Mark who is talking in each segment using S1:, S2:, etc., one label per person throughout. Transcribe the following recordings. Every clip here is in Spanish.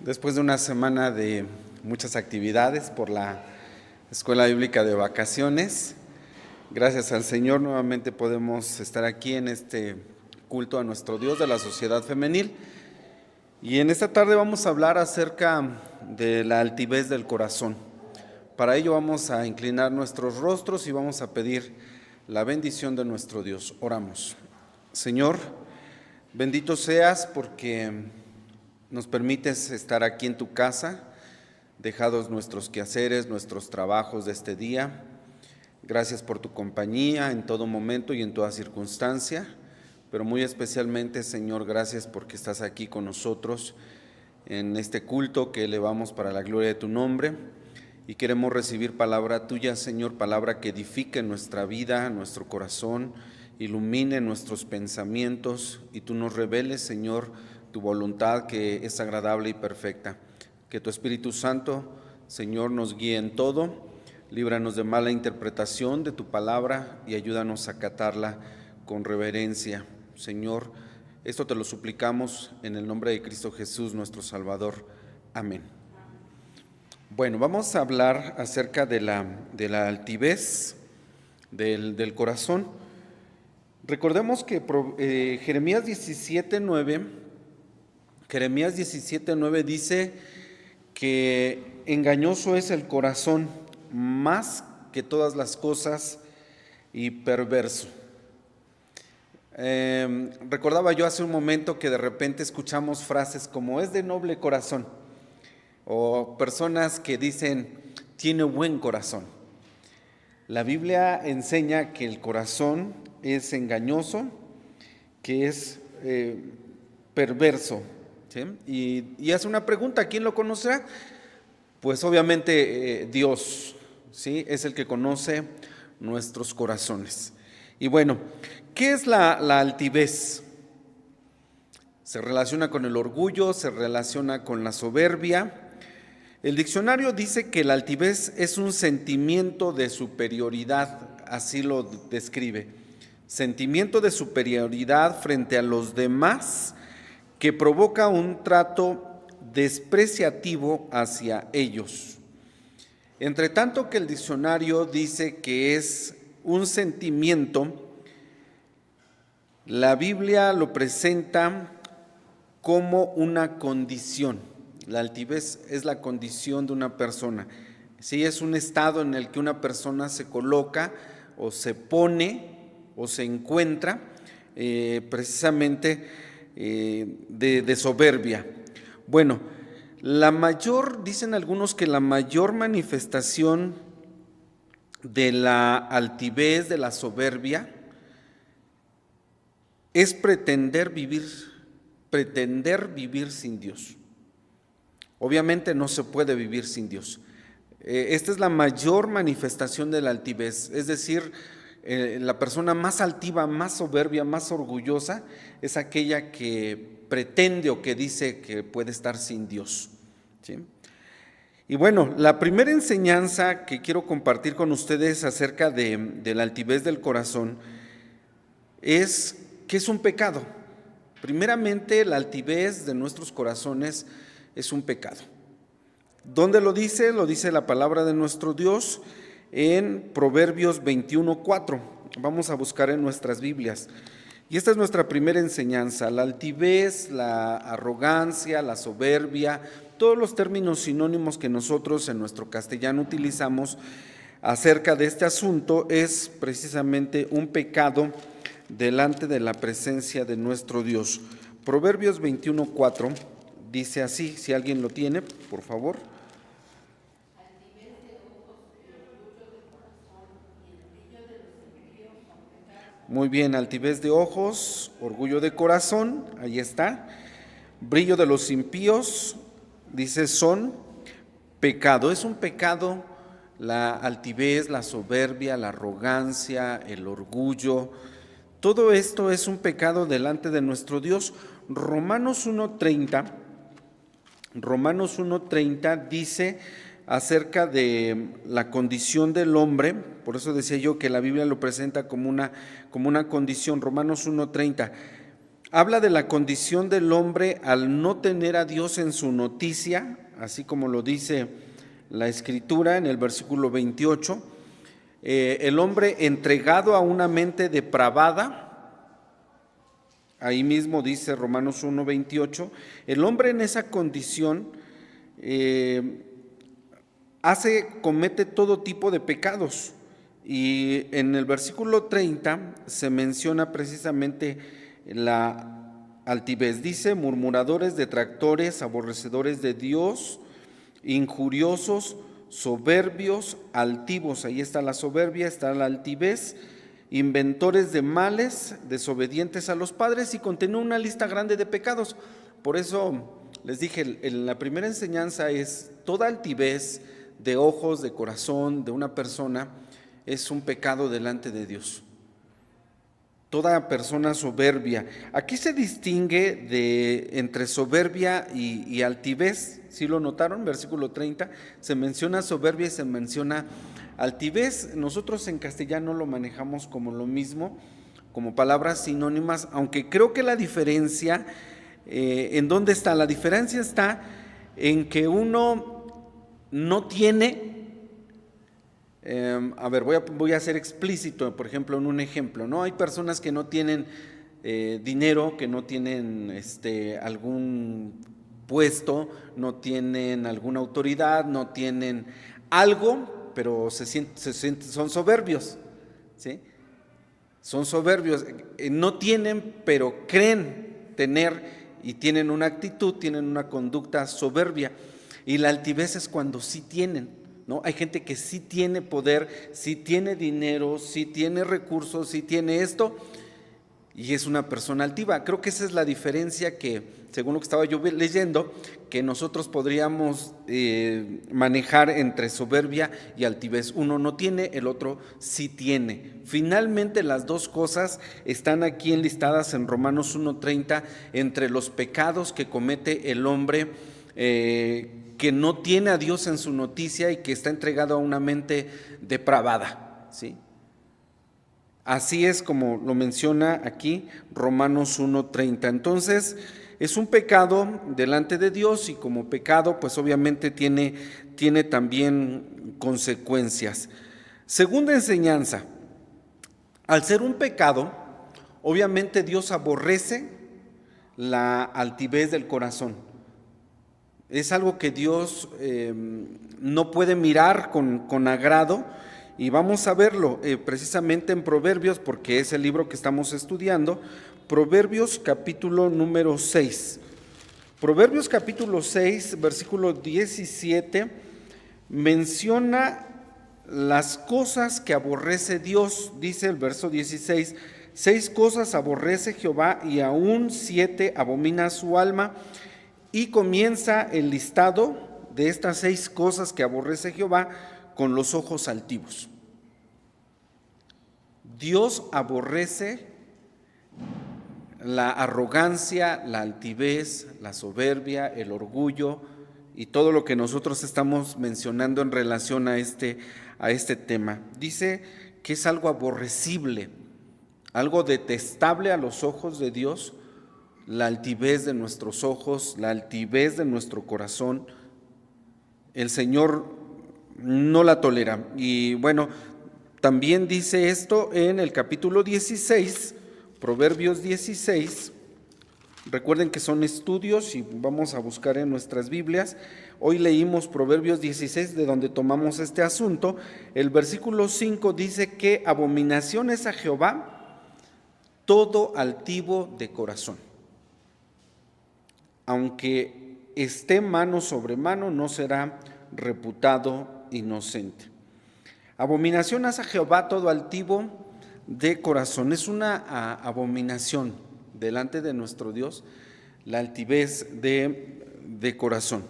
S1: Después de una semana de muchas actividades por la Escuela Bíblica de Vacaciones, gracias al Señor nuevamente podemos estar aquí en este culto a nuestro Dios de la Sociedad Femenil. Y en esta tarde vamos a hablar acerca de la altivez del corazón. Para ello vamos a inclinar nuestros rostros y vamos a pedir la bendición de nuestro Dios. Oramos. Señor, bendito seas porque nos permites estar aquí en tu casa, dejados nuestros quehaceres, nuestros trabajos de este día. Gracias por tu compañía en todo momento y en toda circunstancia, pero muy especialmente, Señor, gracias porque estás aquí con nosotros en este culto que elevamos para la gloria de tu nombre y queremos recibir palabra tuya, Señor, palabra que edifique nuestra vida, nuestro corazón, ilumine nuestros pensamientos y tú nos reveles, Señor, tu voluntad que es agradable y perfecta. Que tu Espíritu Santo, Señor, nos guíe en todo, líbranos de mala interpretación de tu palabra y ayúdanos a acatarla con reverencia. Señor, esto te lo suplicamos en el nombre de Cristo Jesús, nuestro Salvador. Amén. Bueno, vamos a hablar acerca de la altivez del corazón. Recordemos que Jeremías 17:9 dice que engañoso es el corazón más que todas las cosas y perverso. Recordaba yo hace un momento que de repente escuchamos frases como es de noble corazón o personas que dicen tiene buen corazón. La Biblia enseña que el corazón es engañoso, que es perverso. ¿Sí? Y hace una pregunta, ¿quién lo conocerá? Pues obviamente Dios, ¿sí? Es el que conoce nuestros corazones. Y bueno, ¿qué es la altivez? Se relaciona con el orgullo, se relaciona con la soberbia. El diccionario dice que la altivez es un sentimiento de superioridad, así lo describe. Sentimiento de superioridad frente a los demás que provoca un trato despreciativo hacia ellos. Entre tanto que el diccionario dice que es un sentimiento, la Biblia lo presenta como una condición. La altivez es la condición de una persona. Sí, es un estado en el que una persona se coloca o se pone o se encuentra precisamente de soberbia. Bueno, dicen algunos que la mayor manifestación de la altivez, de la soberbia, es pretender vivir sin Dios. Obviamente no se puede vivir sin Dios. Esta es la mayor manifestación de la altivez, es decir, la persona más altiva, más soberbia, más orgullosa es aquella que pretende o que dice que puede estar sin Dios. ¿Sí? Y bueno, la primera enseñanza que quiero compartir con ustedes acerca de la altivez del corazón es que es un pecado. Primeramente, la altivez de nuestros corazones es un pecado. ¿Dónde lo dice? Lo dice la palabra de nuestro Dios en Proverbios 21:4. Vamos a buscar en nuestras Biblias. Y esta es nuestra primera enseñanza. La altivez, la arrogancia, la soberbia, todos los términos sinónimos que nosotros en nuestro castellano utilizamos acerca de este asunto es precisamente un pecado delante de la presencia de nuestro Dios. Proverbios 21:4 dice así, si alguien lo tiene, por favor. Muy bien, altivez de ojos, orgullo de corazón, ahí está. Brillo de los impíos, dice, son pecado. Es un pecado la altivez, la soberbia, la arrogancia, el orgullo. Todo esto es un pecado delante de nuestro Dios. Romanos 1:30 dice acerca de la condición del hombre, por eso decía yo que la Biblia lo presenta como una condición. Romanos 1:30, habla de la condición del hombre al no tener a Dios en su noticia, así como lo dice la Escritura en el versículo 28. El hombre entregado a una mente depravada, ahí mismo dice Romanos 1:28, el hombre en esa condición comete todo tipo de pecados. Y en el versículo 30 se menciona precisamente la altivez. Dice: murmuradores, detractores, aborrecedores de Dios, injuriosos, soberbios, altivos. Ahí está la soberbia, está la altivez. Inventores de males, desobedientes a los padres, y continúa una lista grande de pecados. Por eso les dije, en la primera enseñanza es toda altivez de ojos, de corazón, de una persona, es un pecado delante de Dios. Toda persona soberbia. Aquí se distingue entre soberbia y altivez. ¿Sí lo notaron? Versículo 30, se menciona soberbia y se menciona altivez. Nosotros en castellano lo manejamos como lo mismo, como palabras sinónimas, aunque creo que la diferencia, ¿en dónde está? La diferencia está en que uno no tiene, voy a ser explícito, por ejemplo, en un ejemplo, ¿no? Hay personas que no tienen dinero, que no tienen algún puesto, no tienen alguna autoridad, no tienen algo, pero son soberbios, ¿sí? Son soberbios, no tienen, pero creen tener y tienen una actitud, tienen una conducta soberbia. Y la altivez es cuando sí tienen, ¿no? Hay gente que sí tiene poder, sí tiene dinero, sí tiene recursos, sí tiene esto, y es una persona altiva. Creo que esa es la diferencia que, según lo que estaba yo leyendo, que nosotros podríamos manejar entre soberbia y altivez. Uno no tiene, el otro sí tiene. Finalmente las dos cosas están aquí enlistadas en Romanos 1:30, entre los pecados que comete el hombre que no tiene a Dios en su noticia y que está entregado a una mente depravada, ¿sí? Así es como lo menciona aquí Romanos 1:30. Entonces, es un pecado delante de Dios, y como pecado, pues obviamente tiene también consecuencias. Segunda enseñanza: al ser un pecado, obviamente Dios aborrece la altivez del corazón. Es algo que Dios no puede mirar con agrado. Y vamos a verlo precisamente en Proverbios, porque es el libro que estamos estudiando. Proverbios capítulo número 6. Proverbios capítulo 6, versículo 17, menciona las cosas que aborrece Dios. Dice el verso 16: 6 cosas aborrece Jehová, y aún 7 abomina su alma. Y comienza el listado de estas 6 cosas que aborrece Jehová con los ojos altivos. Dios aborrece la arrogancia, la altivez, la soberbia, el orgullo y todo lo que nosotros estamos mencionando en relación a este tema. Dice que es algo aborrecible, algo detestable a los ojos de Dios, la altivez de nuestros ojos, la altivez de nuestro corazón. El Señor no la tolera. Y bueno, también dice esto en el capítulo 16, Proverbios 16. Recuerden que son estudios y vamos a buscar en nuestras Biblias. Hoy leímos Proverbios 16, de donde tomamos este asunto. El versículo 5 dice que abominación es a Jehová todo altivo de corazón. Aunque esté mano sobre mano, no será reputado inocente. Abominación es a Jehová todo altivo de corazón. Es una abominación delante de nuestro Dios la altivez de corazón.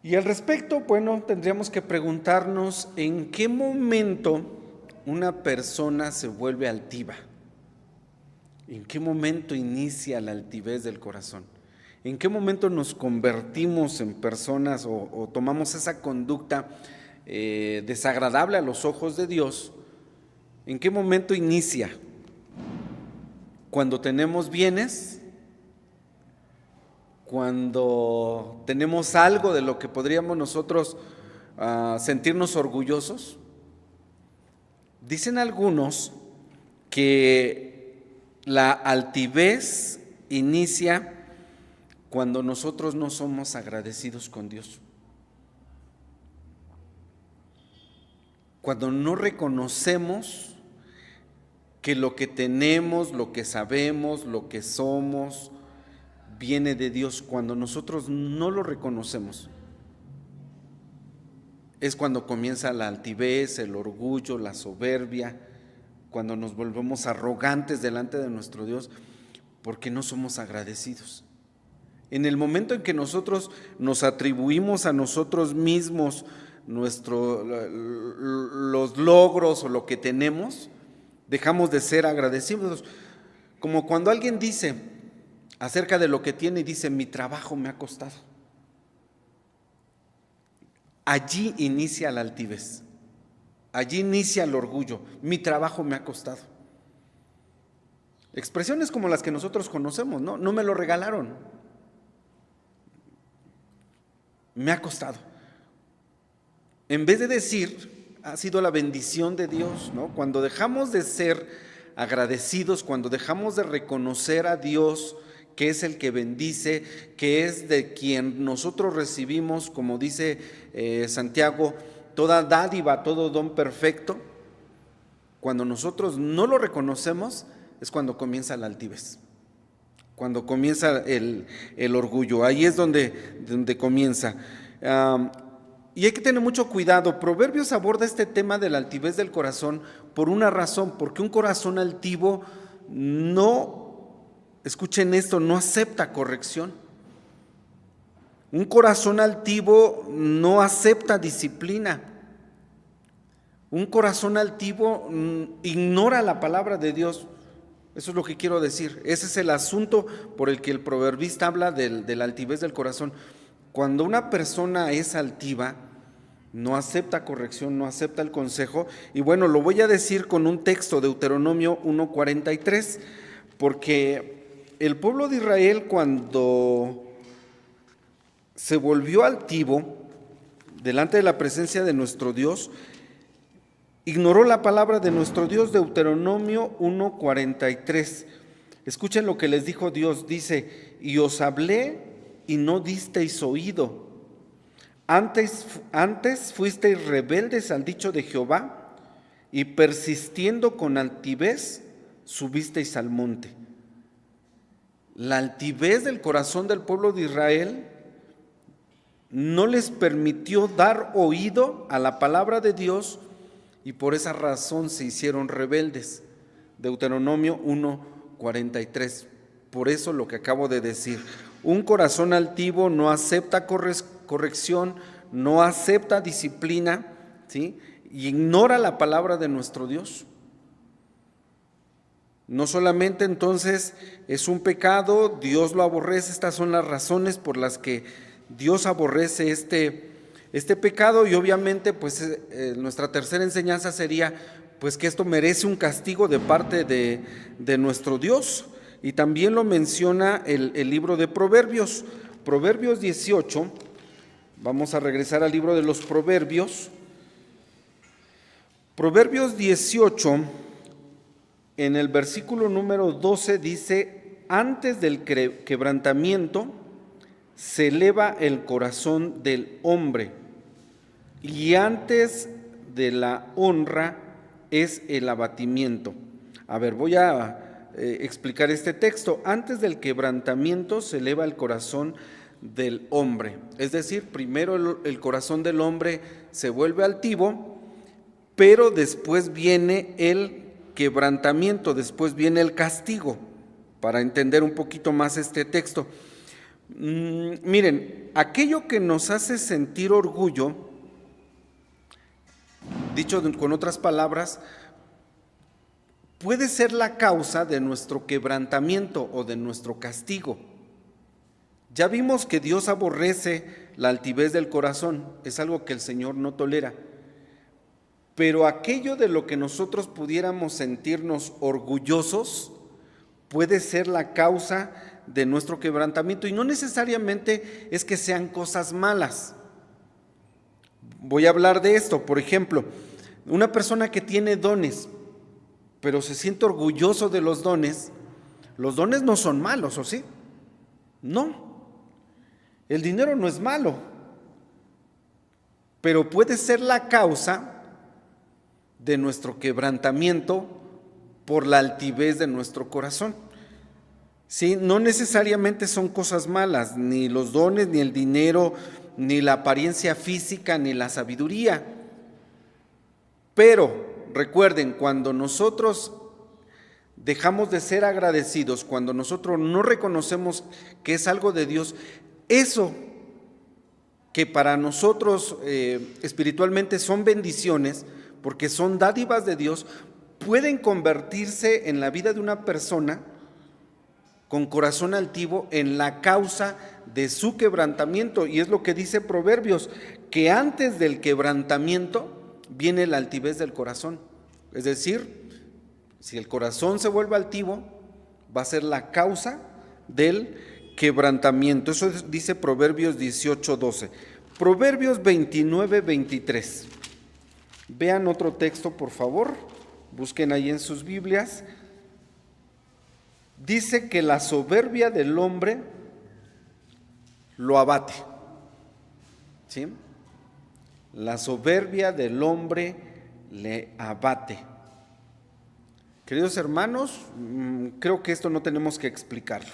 S1: Y al respecto, bueno, tendríamos que preguntarnos en qué momento una persona se vuelve altiva. ¿En qué momento inicia la altivez del corazón? ¿En qué momento nos convertimos en personas o tomamos esa conducta desagradable a los ojos de Dios? ¿En qué momento inicia? cuando tenemos bienes, cuando tenemos algo de lo que podríamos nosotros sentirnos orgullosos. Dicen algunos que la altivez inicia cuando nosotros no somos agradecidos con Dios. Cuando no reconocemos que lo que tenemos, lo que sabemos, lo que somos, viene de Dios. Cuando nosotros no lo reconocemos, es cuando comienza la altivez, el orgullo, la soberbia, cuando nos volvemos arrogantes delante de nuestro Dios, porque no somos agradecidos. En el momento en que nosotros nos atribuimos a nosotros mismos los logros o lo que tenemos, dejamos de ser agradecidos. Como cuando alguien dice acerca de lo que tiene y dice: mi trabajo me ha costado. Allí inicia la altivez, allí inicia el orgullo. Mi trabajo me ha costado. Expresiones como las que nosotros conocemos, no me lo regalaron, me ha costado. En vez de decir, ha sido la bendición de Dios, ¿no? Cuando dejamos de ser agradecidos, cuando dejamos de reconocer a Dios, que es el que bendice, que es de quien nosotros recibimos, como dice Santiago, toda dádiva, todo don perfecto, cuando nosotros no lo reconocemos, es cuando comienza la altivez, cuando comienza el orgullo. Ahí es donde comienza. Y hay que tener mucho cuidado. Proverbios aborda este tema de la altivez del corazón por una razón, porque un corazón altivo escuchen esto, no acepta corrección. Un corazón altivo no acepta disciplina. Un corazón altivo ignora la palabra de Dios. Eso es lo que quiero decir. Ese es el asunto por el que el proverbista habla de la altivez del corazón. Cuando una persona es altiva, no acepta corrección, no acepta el consejo. Y bueno, lo voy a decir con un texto, Deuteronomio 1:43, porque el pueblo de Israel, cuando se volvió altivo delante de la presencia de nuestro Dios, ignoró la palabra de nuestro Dios. Deuteronomio 1:43. Escuchen lo que les dijo Dios. Dice: y os hablé y no disteis oído. Antes fuisteis rebeldes al dicho de Jehová, y persistiendo con altivez subisteis al monte. La altivez del corazón del pueblo de Israel no les permitió dar oído a la palabra de Dios, y por esa razón se hicieron rebeldes. Deuteronomio 1:43. Por eso lo que acabo de decir. Un corazón altivo no acepta corrección, no acepta disciplina, ¿sí? Y ignora la palabra de nuestro Dios. No solamente entonces es un pecado, Dios lo aborrece. Estas son las razones por las que Dios aborrece este pecado. Y obviamente pues nuestra tercera enseñanza sería pues que esto merece un castigo de parte de nuestro Dios. Y también lo menciona el libro de Proverbios. Proverbios 18, vamos a regresar al libro de los Proverbios. Proverbios 18, en el versículo número 12 dice: antes del quebrantamiento se eleva el corazón del hombre, y antes de la honra es el abatimiento. A ver, voy a explicar este texto. Antes del quebrantamiento se eleva el corazón del hombre. Es decir, primero el corazón del hombre se vuelve altivo, pero después viene el quebrantamiento, después viene el castigo, para entender un poquito más este texto. Miren, aquello que nos hace sentir orgullo, dicho con otras palabras, puede ser la causa de nuestro quebrantamiento o de nuestro castigo. Ya vimos que Dios aborrece la altivez del corazón, es algo que el Señor no tolera. Pero aquello de lo que nosotros pudiéramos sentirnos orgullosos puede ser la causa de nuestro quebrantamiento, y no necesariamente es que sean cosas malas. Voy a hablar de esto. Por ejemplo, una persona que tiene dones, pero se siente orgulloso de los dones no son malos, ¿o sí? No, el dinero no es malo, pero puede ser la causa de nuestro quebrantamiento por la altivez de nuestro corazón. Sí, no necesariamente son cosas malas, ni los dones, ni el dinero, ni la apariencia física, ni la sabiduría. Pero recuerden, cuando nosotros dejamos de ser agradecidos, cuando nosotros no reconocemos que es algo de Dios, eso que para nosotros espiritualmente son bendiciones, porque son dádivas de Dios, pueden convertirse en la vida de una persona con corazón altivo en la causa de su quebrantamiento. Y es lo que dice Proverbios, que antes del quebrantamiento viene la altivez del corazón. Es decir, si el corazón se vuelve altivo, va a ser la causa del quebrantamiento. Eso dice Proverbios 18:12. Proverbios 29:23. Vean otro texto, por favor. Busquen ahí en sus Biblias. Dice que la soberbia del hombre lo abate. ¿Sí? La soberbia del hombre le abate. Queridos hermanos, creo que esto no tenemos que explicarlo.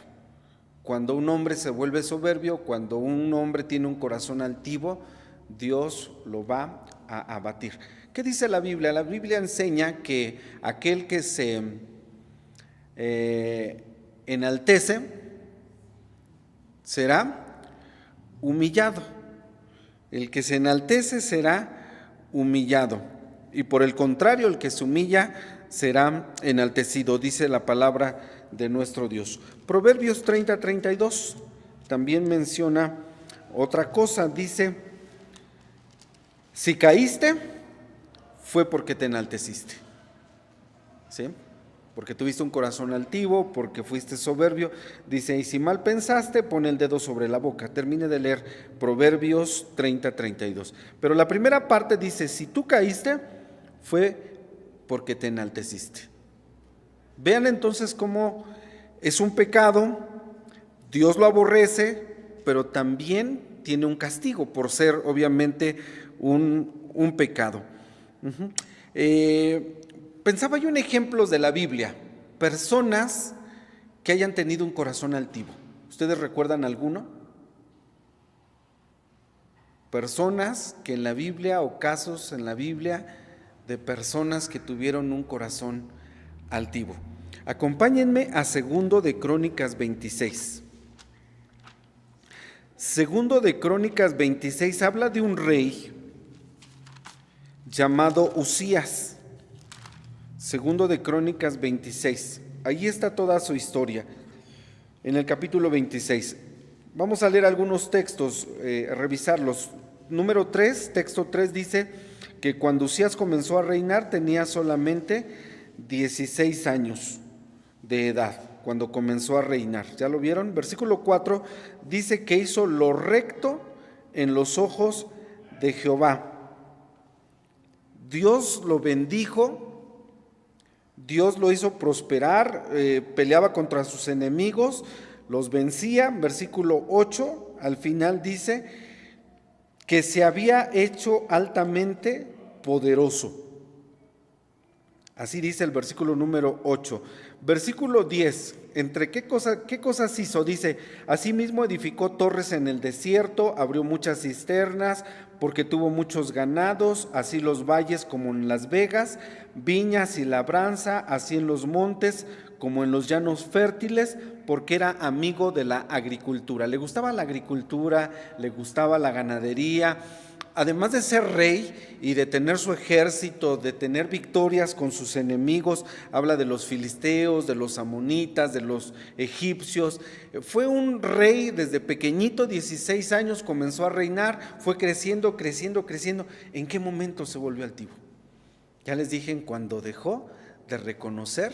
S1: Cuando un hombre se vuelve soberbio, cuando un hombre tiene un corazón altivo, Dios lo va a abatir. ¿Qué dice la Biblia? La Biblia enseña que aquel que se enaltece será humillado. El que se enaltece será humillado, y por el contrario, el que se humilla será enaltecido, dice la palabra de nuestro Dios. Proverbios 30:32 también menciona otra cosa. Dice: si caíste, fue porque te enalteciste. ¿Sí? Porque tuviste un corazón altivo, porque fuiste soberbio. Dice: y si mal pensaste, pon el dedo sobre la boca. Termine de leer Proverbios 30:32. Pero la primera parte dice: si tú caíste, fue porque te enalteciste. Vean entonces cómo es un pecado, Dios lo aborrece, pero también tiene un castigo por ser obviamente un pecado. Pensaba yo en ejemplos de la Biblia, personas que hayan tenido un corazón altivo. ¿Ustedes recuerdan alguno? Personas que en la Biblia, o casos en la Biblia de personas que tuvieron un corazón altivo. Acompáñenme a Segundo de Crónicas 26. Segundo de Crónicas 26 habla de un rey llamado Uzías. Segundo de Crónicas 26. Ahí está toda su historia, en el capítulo 26. Vamos a leer algunos textos, revisarlos. Número 3, texto 3 dice que cuando Uzías comenzó a reinar tenía solamente 16 años de edad, cuando comenzó a reinar. ¿Ya lo vieron? Versículo 4 dice que hizo lo recto en los ojos de Jehová. Dios lo bendijo, Dios lo hizo prosperar, peleaba contra sus enemigos, los vencía. Versículo 8, al final dice que se había hecho altamente poderoso. Así dice el versículo número 8. Versículo 10, ¿entre qué cosas hizo? Dice: asimismo edificó torres en el desierto, abrió muchas cisternas, porque tuvo muchos ganados, así los valles como en las vegas, viñas y labranza, así en los montes como en los llanos fértiles, porque era amigo de la agricultura. Le gustaba la agricultura, le gustaba la ganadería. Además de ser rey y de tener su ejército, de tener victorias con sus enemigos, habla de los filisteos, de los amonitas, de los egipcios. Fue un rey desde pequeñito, 16 años comenzó a reinar, fue creciendo. ¿En qué momento se volvió altivo? Ya les dije, en cuando dejó de reconocer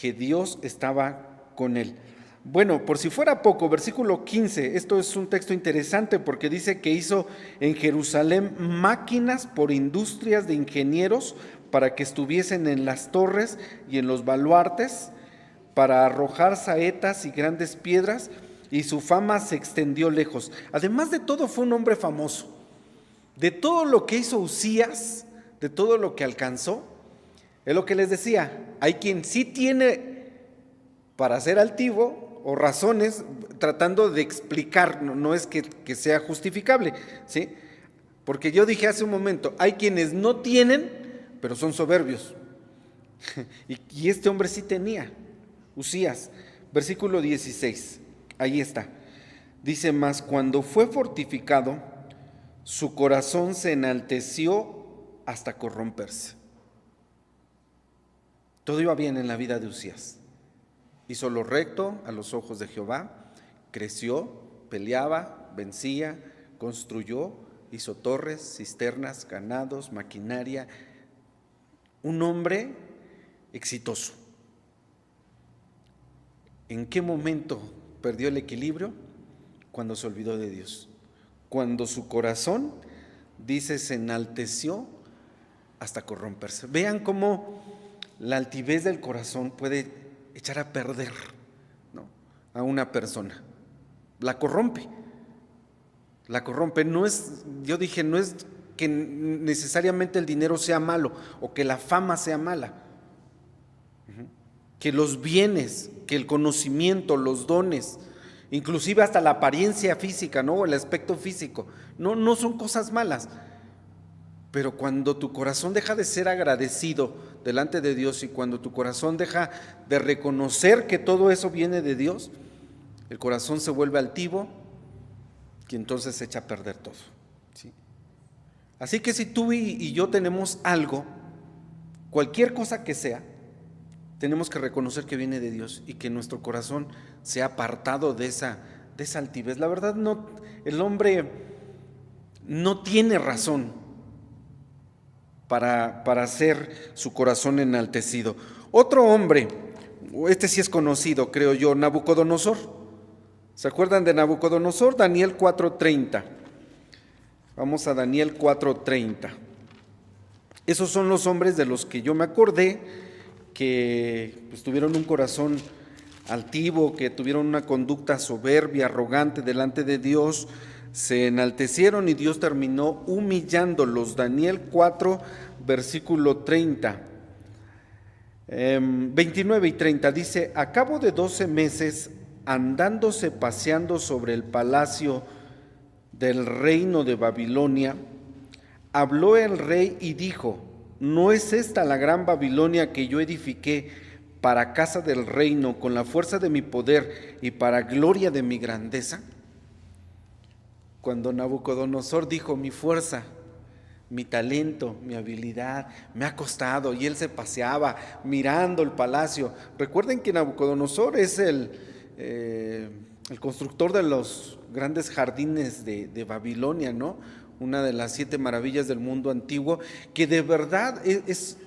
S1: que Dios estaba con él. Bueno, por si fuera poco, versículo 15, esto es un texto interesante porque dice que hizo en Jerusalén máquinas por industrias de ingenieros para que estuviesen en las torres y en los baluartes, para arrojar saetas y grandes piedras, y su fama se extendió lejos. Además de todo, fue un hombre famoso. De todo lo que hizo Uzías, de todo lo que alcanzó, es lo que les decía, hay quien sí tiene para ser altivo o razones tratando de explicar, no es que sea justificable, ¿sí? Porque yo dije hace un momento, hay quienes no tienen, pero son soberbios. Y este hombre sí tenía, Uzías, versículo 16, ahí está. Dice, mas cuando fue fortificado, su corazón se enalteció hasta corromperse. Todo iba bien en la vida de Uzías. Hizo lo recto a los ojos de Jehová, creció, peleaba, vencía, construyó, hizo torres, cisternas, ganados, maquinaria. Un hombre exitoso. ¿En qué momento perdió el equilibrio? Cuando se olvidó de Dios. Cuando su corazón, dice, se enalteció hasta corromperse. Vean cómo la altivez del corazón puede echar a perder, ¿no?, a una persona. La corrompe. No es, yo dije, no es que necesariamente el dinero sea malo o que la fama sea mala. Que los bienes, que el conocimiento, los dones, inclusive hasta la apariencia física, ¿no?, o el aspecto físico, no son cosas malas. Pero cuando tu corazón deja de ser agradecido delante de Dios y cuando tu corazón deja de reconocer que todo eso viene de Dios, el corazón se vuelve altivo y entonces se echa a perder todo, ¿sí? Así que si tú y yo tenemos algo, cualquier cosa que sea, tenemos que reconocer que viene de Dios y que nuestro corazón se ha apartado de esa altivez. La verdad, no, el hombre no tiene razón para hacer su corazón enaltecido. Otro hombre, este sí es conocido, creo yo, Nabucodonosor. ¿Se acuerdan de Nabucodonosor? Daniel 4:30. Vamos a Daniel 4:30. Esos son los hombres de los que yo me acordé que pues, tuvieron un corazón altivo, que tuvieron una conducta soberbia, arrogante delante de Dios, se enaltecieron y Dios terminó humillándolos. Daniel 4, versículo 30, 29 y 30, dice, a cabo de 12 meses, andándose paseando sobre el palacio del reino de Babilonia, habló el rey y dijo, ¿no es esta la gran Babilonia que yo edifiqué para casa del reino con la fuerza de mi poder y para gloria de mi grandeza? Cuando Nabucodonosor dijo, mi fuerza, mi talento, mi habilidad, me ha costado, y él se paseaba mirando el palacio. Recuerden que Nabucodonosor es el constructor de los grandes jardines de Babilonia, ¿no? Una de las 7 maravillas del mundo antiguo, que de verdad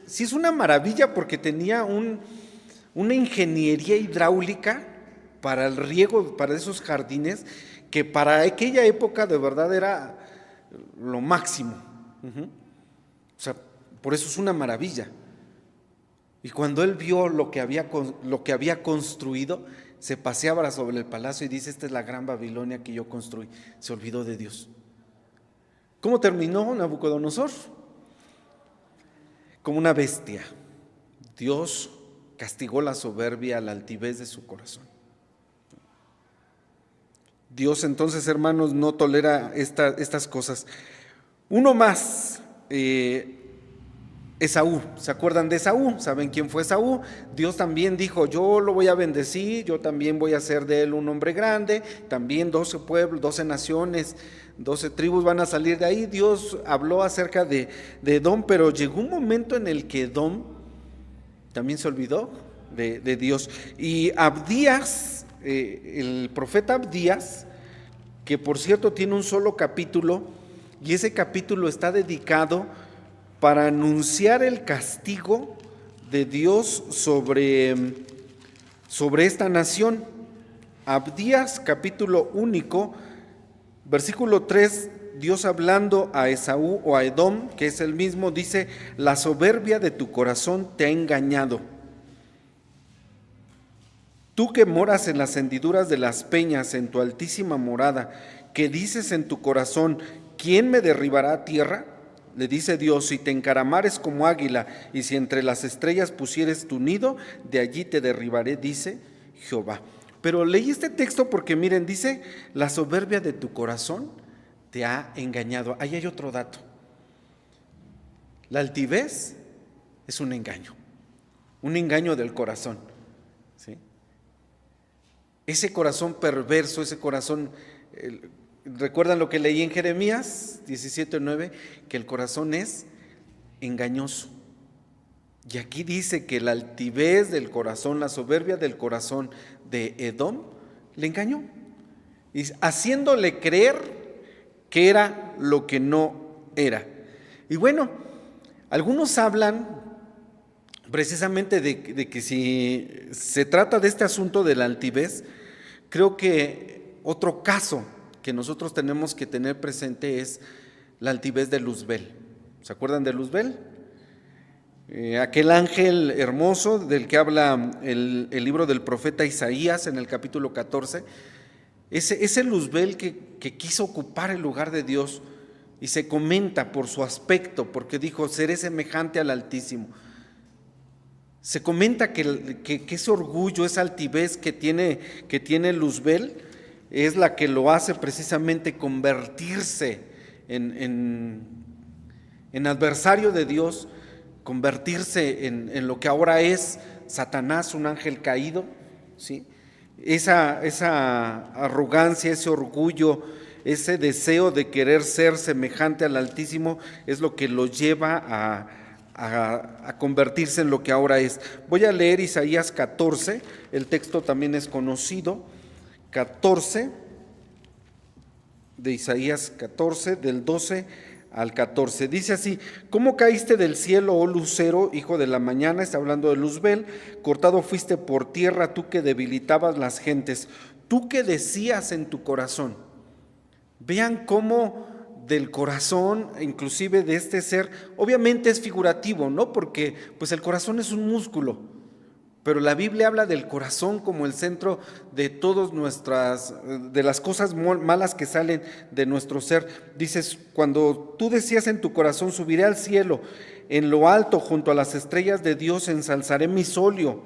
S1: sí es una maravilla porque tenía una ingeniería hidráulica para el riego, para esos jardines, que para aquella época de verdad era lo máximo. O sea, por eso es una maravilla. Y cuando él vio lo que había construido, se paseaba sobre el palacio y dice, esta es la gran Babilonia que yo construí. Se olvidó de Dios. ¿Cómo terminó Nabucodonosor? Como una bestia. Dios castigó la soberbia, la altivez de su corazón. Dios entonces, hermanos, no tolera estas cosas. Uno más, Esaú. ¿Se acuerdan de Esaú? ¿Saben quién fue Esaú? Dios también dijo, yo lo voy a bendecir, yo también voy a hacer de él un hombre grande, también 12 pueblos, 12 naciones, 12 tribus van a salir de ahí. Dios habló acerca de Edom, pero llegó un momento en el que Edom también se olvidó de Dios. Y Abdías, el profeta Abdías, que por cierto tiene un solo capítulo, y ese capítulo está dedicado para anunciar el castigo de Dios sobre sobre esta nación. Abdías, capítulo único, versículo 3, Dios hablando a Esaú o a Edom, que es el mismo, dice: la soberbia de tu corazón te ha engañado. Tú que moras en las hendiduras de las peñas, en tu altísima morada, que dices en tu corazón: ¿quién me derribará a tierra? Le dice Dios: si te encaramares como águila, y si entre las estrellas pusieres tu nido, de allí te derribaré, dice Jehová. Pero leí este texto porque miren, dice: la soberbia de tu corazón te ha engañado. Ahí hay otro dato. La altivez es un engaño del corazón, ¿sí? Ese corazón perverso, ese corazón, ¿recuerdan lo que leí en Jeremías 17:9? Que el corazón es engañoso. Y aquí dice que la altivez del corazón, la soberbia del corazón de Edom, le engañó, y haciéndole creer que era lo que no era. Y bueno, algunos hablan precisamente de que si se trata de este asunto de la altivez, creo que otro caso que nosotros tenemos que tener presente es la altivez de Luzbel. ¿Se acuerdan de Luzbel? Aquel ángel hermoso del que habla el libro del profeta Isaías en el capítulo 14, ese Luzbel que quiso ocupar el lugar de Dios, y se comenta por su aspecto, porque dijo: seré semejante al Altísimo. Se comenta que ese orgullo, esa altivez que tiene Luzbel, es la que lo hace precisamente convertirse en adversario de Dios, convertirse en lo que ahora es Satanás, un ángel caído, ¿sí? Esa arrogancia, ese orgullo, ese deseo de querer ser semejante al Altísimo es lo que lo lleva a convertirse en lo que ahora es. Voy a leer Isaías 14, el texto también es conocido, 14, de Isaías 14, del 12 al 14. Dice así: ¿cómo caíste del cielo, oh lucero, hijo de la mañana? Está hablando de Luzbel. Cortado fuiste por tierra, tú que debilitabas las gentes, tú que decías en tu corazón. Vean cómo del corazón, inclusive de este ser, obviamente es figurativo, ¿no? Porque pues el corazón es un músculo, pero la Biblia habla del corazón como el centro de todas de las cosas malas que salen de nuestro ser. Dices: cuando tú decías en tu corazón: subiré al cielo, en lo alto junto a las estrellas de Dios ensalzaré mi solio,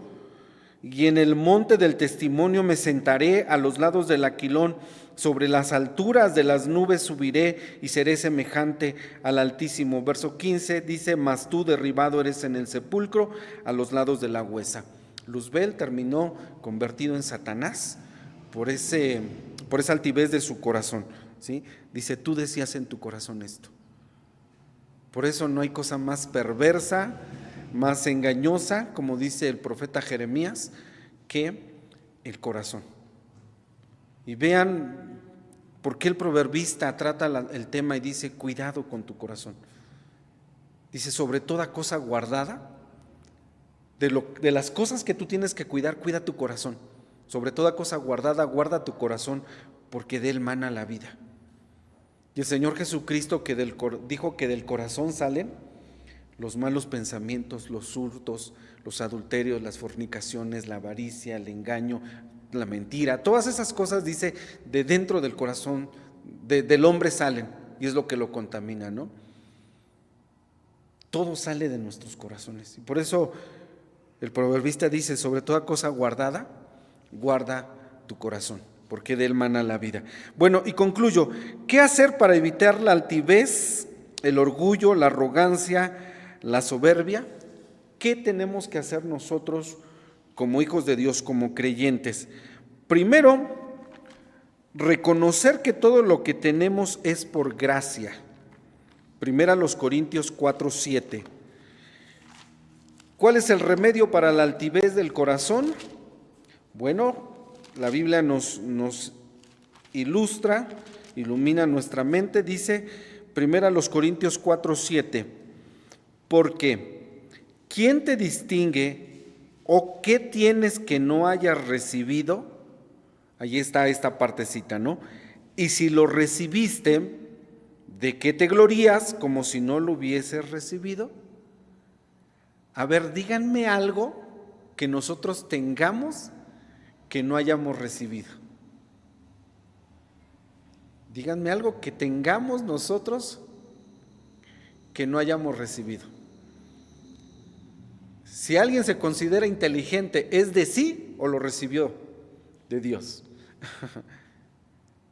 S1: y en el monte del testimonio me sentaré a los lados del Aquilón, sobre las alturas de las nubes subiré y seré semejante al Altísimo. Verso 15 dice: mas tú derribado eres en el sepulcro, a los lados de la huesa. Luzbel terminó convertido en Satanás por esa altivez de su corazón, ¿sí? Dice: tú decías en tu corazón esto. Por eso no hay cosa más perversa, más engañosa, como dice el profeta Jeremías, que el corazón. Y vean por qué el proverbista trata el tema y dice: cuidado con tu corazón. Dice: sobre toda cosa guardada, de las cosas que tú tienes que cuidar, cuida tu corazón. Sobre toda cosa guardada, guarda tu corazón, porque de él mana la vida. Y el Señor Jesucristo dijo que del corazón salen los malos pensamientos, los hurtos, los adulterios, las fornicaciones, la avaricia, el engaño, la mentira. Todas esas cosas, dice, de dentro del corazón del hombre salen, y es lo que lo contamina, ¿no? Todo sale de nuestros corazones. Y por eso el proverbista dice: sobre toda cosa guardada, guarda tu corazón, porque de él mana la vida. Bueno, y concluyo: ¿qué hacer para evitar la altivez, el orgullo, la arrogancia, la soberbia? ¿Qué tenemos que hacer nosotros como hijos de Dios, como creyentes? Primero, reconocer que todo lo que tenemos es por gracia. Primera los Corintios 4:7. ¿Cuál es el remedio para la altivez del corazón? Bueno, la Biblia nos ilumina nuestra mente. Dice Primera los Corintios 4:7: porque ¿quién te distingue ¿O qué tienes que no hayas recibido? Ahí está esta partecita, ¿no? Y si lo recibiste, ¿de qué te glorías como si no lo hubieses recibido? A ver, díganme algo que nosotros tengamos que no hayamos recibido. Díganme algo que tengamos nosotros que no hayamos recibido. Si alguien se considera inteligente, ¿es de sí o lo recibió de Dios?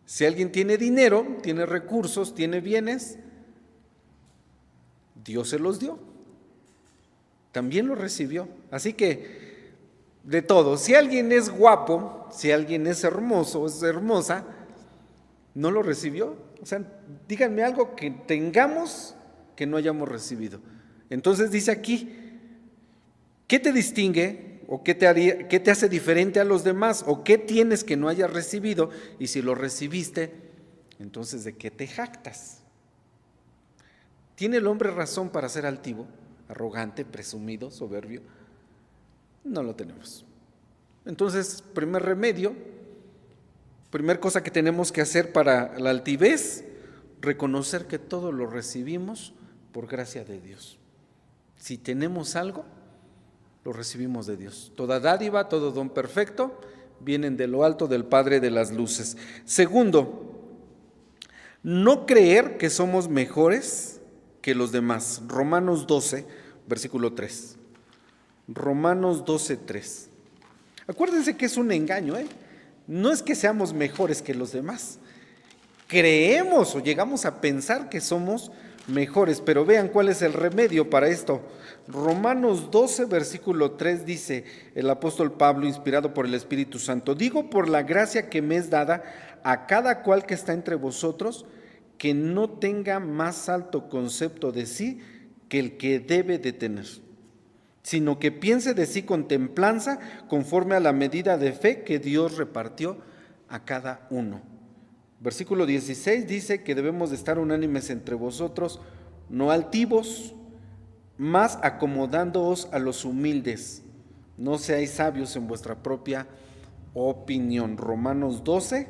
S1: Si alguien tiene dinero, tiene recursos, tiene bienes, Dios se los dio. También lo recibió. Así que, de todo, si alguien es guapo, si alguien es hermoso o es hermosa, ¿no lo recibió? O sea, díganme algo que tengamos que no hayamos recibido. Entonces dice aquí, ¿qué te distingue o qué te hace diferente a los demás? ¿O qué tienes que no hayas recibido? Y si lo recibiste, entonces ¿de qué te jactas? ¿Tiene el hombre razón para ser altivo, arrogante, presumido, soberbio? No lo tenemos. Entonces, primer remedio, primer cosa que tenemos que hacer para la altivez, reconocer que todo lo recibimos por gracia de Dios. Si tenemos algo, lo recibimos de Dios. Toda dádiva, todo don perfecto, vienen de lo alto del Padre de las luces. Segundo, no creer que somos mejores que los demás. Romanos 12, versículo 3. Romanos 12, 3. Acuérdense que es un engaño, No es que seamos mejores que los demás. Creemos o llegamos a pensar que somos mejores, pero vean cuál es el remedio para esto. Romanos 12, versículo 3 dice el apóstol Pablo, inspirado por el Espíritu Santo: digo por la gracia que me es dada a cada cual que está entre vosotros, que no tenga más alto concepto de sí que el que debe de tener, sino que piense de sí con templanza, conforme a la medida de fe que Dios repartió a cada uno. Versículo 16 dice que debemos de estar unánimes entre vosotros, no altivos, mas acomodándoos a los humildes. No seáis sabios en vuestra propia opinión. Romanos 12,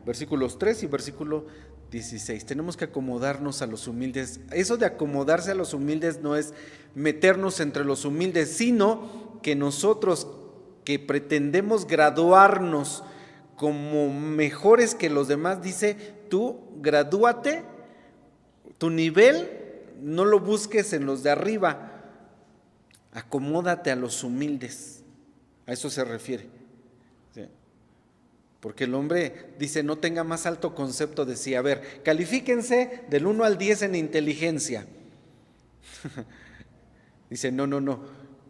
S1: versículos 3 y versículo 16. Tenemos que acomodarnos a los humildes. Eso de acomodarse a los humildes no es meternos entre los humildes, sino que nosotros que pretendemos graduarnos como mejores que los demás, dice, tú gradúate, tu nivel no lo busques en los de arriba, acomódate a los humildes. A eso se refiere. ¿Sí? Porque el hombre dice, no tenga más alto concepto de sí. A ver, califíquense del 1 al 10 en inteligencia. Dice, no,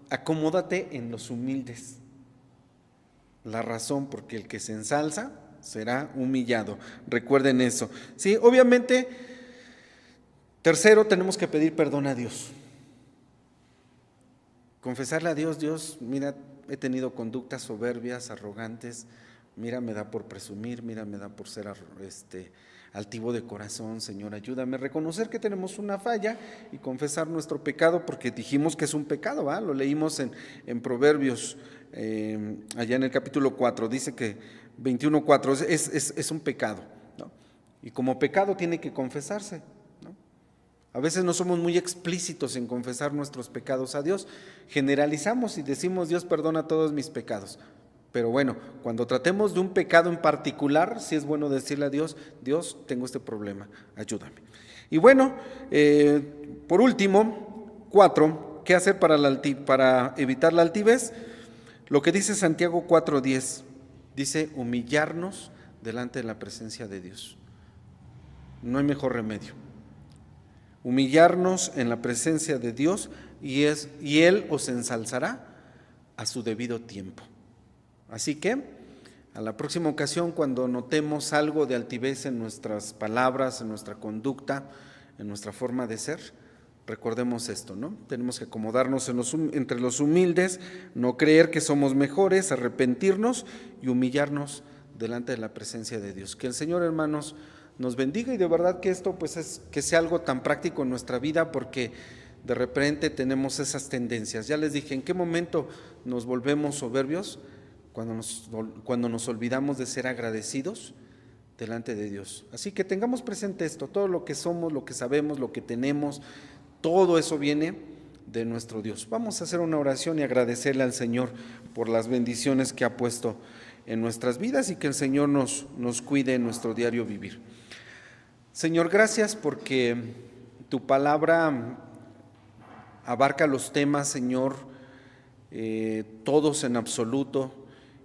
S1: acomódate en los humildes. La razón, porque el que se ensalza será humillado. Recuerden eso. Sí, obviamente, tercero, tenemos que pedir perdón a Dios. Confesarle a Dios, Dios, mira, he tenido conductas soberbias, arrogantes, mira, me da por presumir, mira, me da por ser altivo de corazón, Señor, ayúdame a reconocer que tenemos una falla y confesar nuestro pecado, porque dijimos que es un pecado, ¿va? Lo leímos en Proverbios, allá en el capítulo 4, dice que 21:4 es un pecado, ¿no? Y como pecado tiene que confesarse, ¿no? A veces no somos muy explícitos en confesar nuestros pecados a Dios, generalizamos y decimos, Dios perdona todos mis pecados. Pero bueno, cuando tratemos de un pecado en particular, sí es bueno decirle a Dios, Dios, tengo este problema, ayúdame. Y bueno, por último, 4, ¿qué hacer para evitar la altivez? Lo que dice Santiago 4:10, dice humillarnos delante de la presencia de Dios. No hay mejor remedio. Humillarnos en la presencia de Dios y Él os ensalzará a su debido tiempo. Así que, a la próxima ocasión, cuando notemos algo de altivez en nuestras palabras, en nuestra conducta, en nuestra forma de ser, recordemos esto, ¿no? Tenemos que acomodarnos entre los humildes, no creer que somos mejores, arrepentirnos y humillarnos delante de la presencia de Dios. Que el Señor, hermanos, nos bendiga y de verdad que esto pues que sea algo tan práctico en nuestra vida, porque de repente tenemos esas tendencias. Ya les dije, ¿en qué momento nos volvemos soberbios? Cuando nos olvidamos de ser agradecidos delante de Dios. Así que tengamos presente esto, todo lo que somos, lo que sabemos, lo que tenemos, todo eso viene de nuestro Dios. Vamos a hacer una oración y agradecerle al Señor por las bendiciones que ha puesto en nuestras vidas y que el Señor nos cuide en nuestro diario vivir. Señor, gracias porque tu palabra abarca los temas, Señor, todos en absoluto,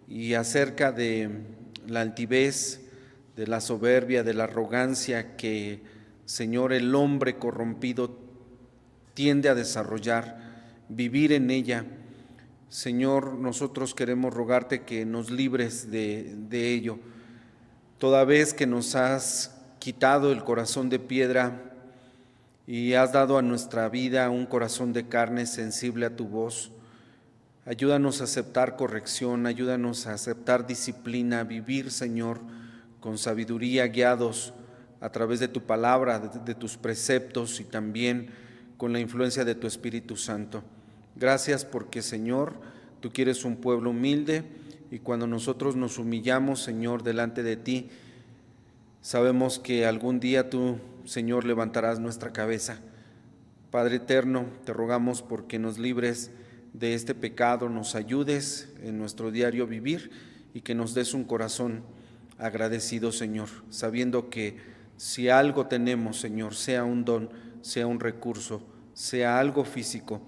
S1: y acerca de la altivez, de la soberbia, de la arrogancia que, Señor, el hombre corrompido tiende a desarrollar, vivir en ella. Señor, nosotros queremos rogarte que nos libres de ello, toda vez que nos has quitado el corazón de piedra y has dado a nuestra vida un corazón de carne sensible a tu voz. Ayúdanos a aceptar corrección, ayúdanos a aceptar disciplina, a vivir, Señor, con sabiduría, guiados a través de tu palabra, de tus preceptos y también con la influencia de tu Espíritu Santo. Gracias porque, Señor, tú quieres un pueblo humilde y cuando nosotros nos humillamos, Señor, delante de ti, sabemos que algún día tú, Señor, levantarás nuestra cabeza. Padre eterno, te rogamos porque nos libres de este pecado, nos ayudes en nuestro diario vivir y que nos des un corazón agradecido, Señor, sabiendo que si algo tenemos, Señor, sea un don, sea un recurso, sea algo físico,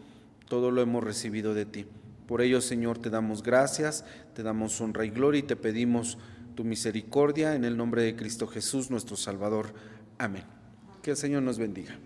S1: todo lo hemos recibido de ti. Por ello, Señor, te damos gracias, te damos honra y gloria y te pedimos tu misericordia en el nombre de Cristo Jesús, nuestro Salvador. Amén. Que el Señor nos bendiga.